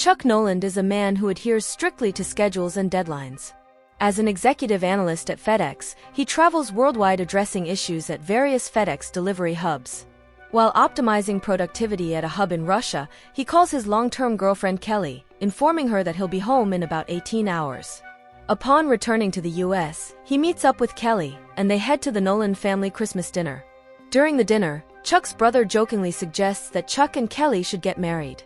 Chuck Noland is a man who adheres strictly to schedules and deadlines. As an executive analyst at FedEx, he travels worldwide addressing issues at various FedEx delivery hubs. While optimizing productivity at a hub in Russia, he calls his long-term girlfriend Kelly, informing her that he'll be home in about 18 hours. Upon returning to the US, he meets up with Kelly, and they head to the Noland family Christmas dinner. During the dinner, Chuck's brother jokingly suggests that Chuck and Kelly should get married.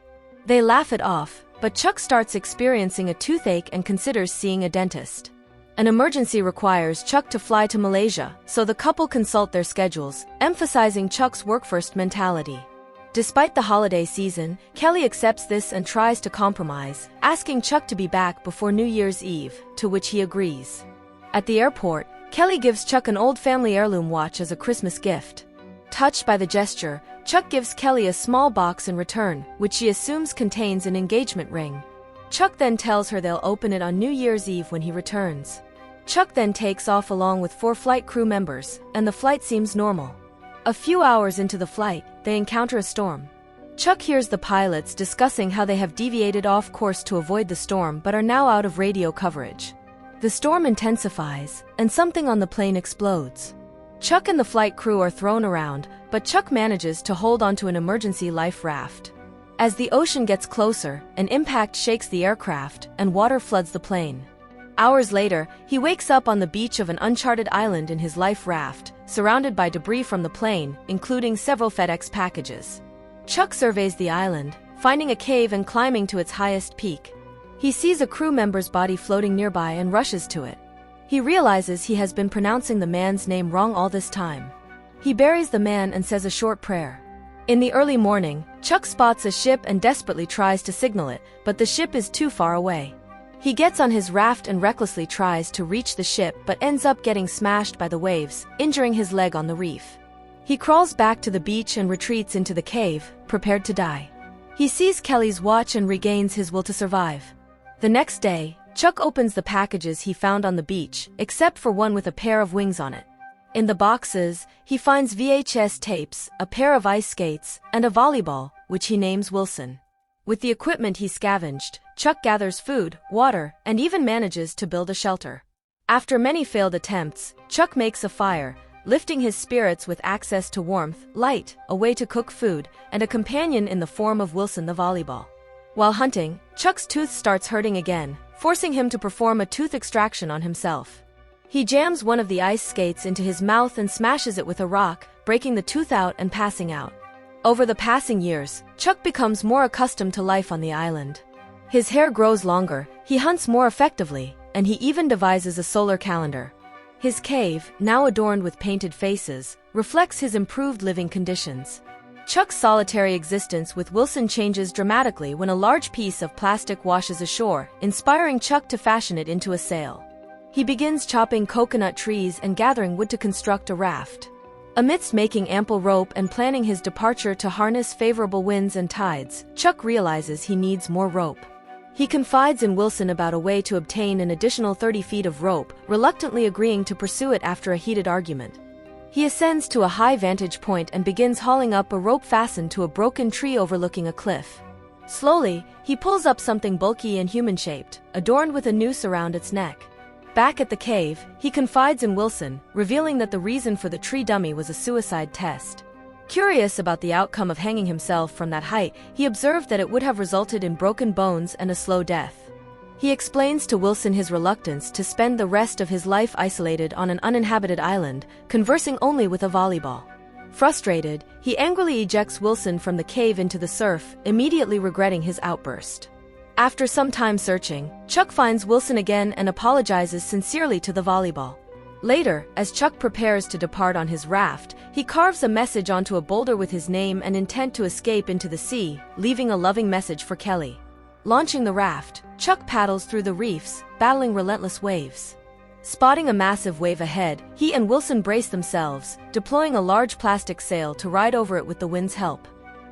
They laugh it off, but Chuck starts experiencing a toothache and considers seeing a dentist. An emergency requires Chuck to fly to Malaysia, so the couple consult their schedules, emphasizing Chuck's work-first mentality. Despite the holiday season, Kelly accepts this and tries to compromise, asking Chuck to be back before New Year's Eve, to which he agrees. At the airport, Kelly gives Chuck an old family heirloom watch as a Christmas gift. Touched by the gesture, Chuck gives Kelly a small box in return, which she assumes contains an engagement ring. Chuck then tells her they'll open it on New Year's Eve when he returns. Chuck then takes off along with 4 flight crew members, and the flight seems normal. A few hours into the flight, they encounter a storm. Chuck hears the pilots discussing how they have deviated off course to avoid the storm but are now out of radio coverage. The storm intensifies, and something on the plane explodes. Chuck and the flight crew are thrown around, but Chuck manages to hold onto an emergency life raft. As the ocean gets closer, an impact shakes the aircraft, and water floods the plane. Hours later, he wakes up on the beach of an uncharted island in his life raft, surrounded by debris from the plane, including several FedEx packages. Chuck surveys the island, finding a cave and climbing to its highest peak. He sees a crew member's body floating nearby and rushes to it. He realizes he has been pronouncing the man's name wrong all this time. He buries the man and says a short prayer. In the early morning, Chuck spots a ship and desperately tries to signal it, but the ship is too far away. He gets on his raft and recklessly tries to reach the ship but ends up getting smashed by the waves, injuring his leg on the reef. He crawls back to the beach and retreats into the cave, prepared to die. He sees Kelly's watch and regains his will to survive. The next day, Chuck opens the packages he found on the beach, except for one with a pair of wings on it. In the boxes, he finds VHS tapes, a pair of ice skates, and a volleyball, which he names Wilson. With the equipment he scavenged, Chuck gathers food, water, and even manages to build a shelter. After many failed attempts, Chuck makes a fire, lifting his spirits with access to warmth, light, a way to cook food, and a companion in the form of Wilson the volleyball. While hunting, Chuck's tooth starts hurting again, forcing him to perform a tooth extraction on himself. He jams one of the ice skates into his mouth and smashes it with a rock, breaking the tooth out and passing out. Over the passing years, Chuck becomes more accustomed to life on the island. His hair grows longer, he hunts more effectively, and he even devises a solar calendar. His cave, now adorned with painted faces, reflects his improved living conditions. Chuck's solitary existence with Wilson changes dramatically when a large piece of plastic washes ashore, inspiring Chuck to fashion it into a sail. He begins chopping coconut trees and gathering wood to construct a raft. Amidst making ample rope and planning his departure to harness favorable winds and tides, Chuck realizes he needs more rope. He confides in Wilson about a way to obtain an additional 30 feet of rope, reluctantly agreeing to pursue it after a heated argument. He ascends to a high vantage point and begins hauling up a rope fastened to a broken tree overlooking a cliff. Slowly, he pulls up something bulky and human-shaped, adorned with a noose around its neck. Back at the cave, he confides in Wilson, revealing that the reason for the tree dummy was a suicide test. Curious about the outcome of hanging himself from that height, he observed that it would have resulted in broken bones and a slow death. He explains to Wilson his reluctance to spend the rest of his life isolated on an uninhabited island, conversing only with a volleyball. Frustrated, he angrily ejects Wilson from the cave into the surf, immediately regretting his outburst. After some time searching, Chuck finds Wilson again and apologizes sincerely to the volleyball. Later, as Chuck prepares to depart on his raft, he carves a message onto a boulder with his name and intent to escape into the sea, leaving a loving message for Kelly. Launching the raft, Chuck paddles through the reefs, battling relentless waves. Spotting a massive wave ahead, he and Wilson brace themselves, deploying a large plastic sail to ride over it with the wind's help.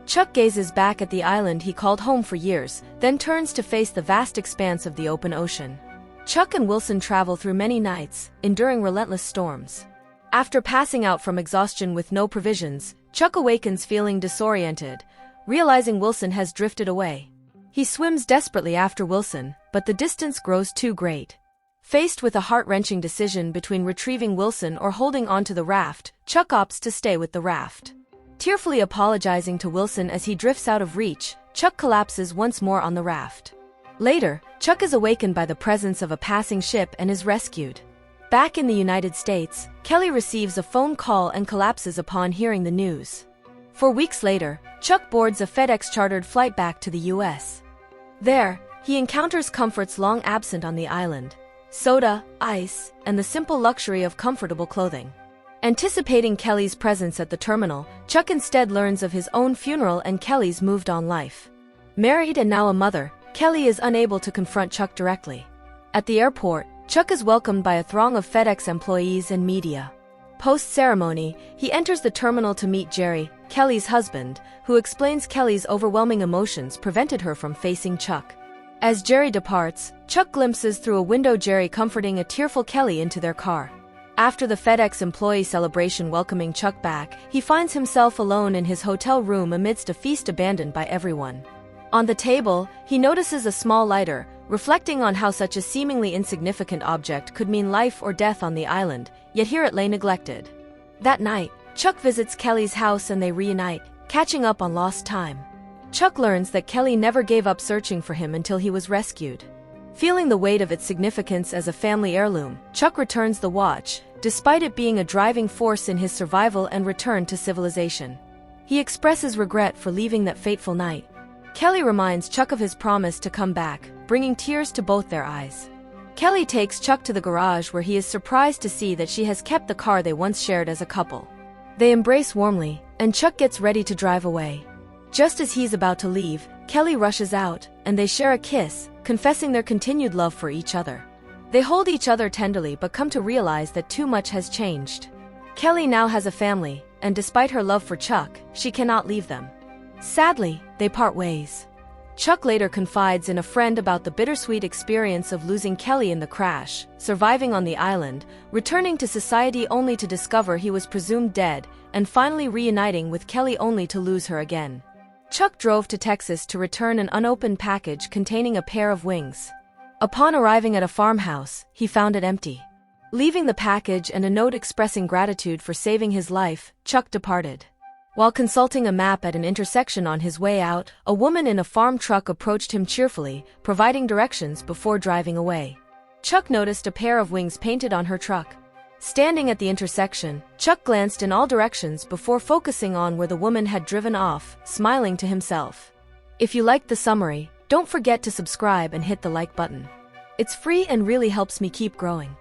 Chuck gazes back at the island he called home for years, then turns to face the vast expanse of the open ocean. Chuck and Wilson travel through many nights, enduring relentless storms. After passing out from exhaustion with no provisions, Chuck awakens feeling disoriented, realizing Wilson has drifted away. He swims desperately after Wilson, but the distance grows too great. Faced with a heart-wrenching decision between retrieving Wilson or holding onto the raft, Chuck opts to stay with the raft. Tearfully apologizing to Wilson as he drifts out of reach, Chuck collapses once more on the raft. Later, Chuck is awakened by the presence of a passing ship and is rescued. Back in the United States, Kelly receives a phone call and collapses upon hearing the news. 4 weeks later, Chuck boards a FedEx chartered flight back to the U.S. There, he encounters comforts long absent on the island: soda, ice, and the simple luxury of comfortable clothing. Anticipating Kelly's presence at the terminal, Chuck instead learns of his own funeral and Kelly's moved-on life. Married and now a mother, Kelly is unable to confront Chuck directly. At the airport, Chuck is welcomed by a throng of FedEx employees and media. Post-ceremony, he enters the terminal to meet Jerry, Kelly's husband, who explains Kelly's overwhelming emotions prevented her from facing Chuck. As Jerry departs, Chuck glimpses through a window Jerry comforting a tearful Kelly into their car. After the FedEx employee celebration welcoming Chuck back, he finds himself alone in his hotel room amidst a feast abandoned by everyone. On the table, he notices a small lighter, reflecting on how such a seemingly insignificant object could mean life or death on the island, yet here it lay neglected. That night, Chuck visits Kelly's house and they reunite, catching up on lost time. Chuck learns that Kelly never gave up searching for him until he was rescued. Feeling the weight of its significance as a family heirloom, Chuck returns the watch, despite it being a driving force in his survival and return to civilization. He expresses regret for leaving that fateful night. Kelly reminds Chuck of his promise to come back, bringing tears to both their eyes. Kelly takes Chuck to the garage where he is surprised to see that she has kept the car they once shared as a couple. They embrace warmly, and Chuck gets ready to drive away. Just as he's about to leave, Kelly rushes out, and they share a kiss, confessing their continued love for each other. They hold each other tenderly but come to realize that too much has changed. Kelly now has a family, and despite her love for Chuck, she cannot leave them. Sadly, they part ways. Chuck later confides in a friend about the bittersweet experience of losing Kelly in the crash, surviving on the island, returning to society only to discover he was presumed dead, and finally reuniting with Kelly only to lose her again. Chuck drove to Texas to return an unopened package containing a pair of wings. Upon arriving at a farmhouse, he found it empty. Leaving the package and a note expressing gratitude for saving his life, Chuck departed. While consulting a map at an intersection on his way out, a woman in a farm truck approached him cheerfully, providing directions before driving away. Chuck noticed a pair of wings painted on her truck. Standing at the intersection, Chuck glanced in all directions before focusing on where the woman had driven off, smiling to himself. If you liked the summary, don't forget to subscribe and hit the like button. It's free and really helps me keep growing.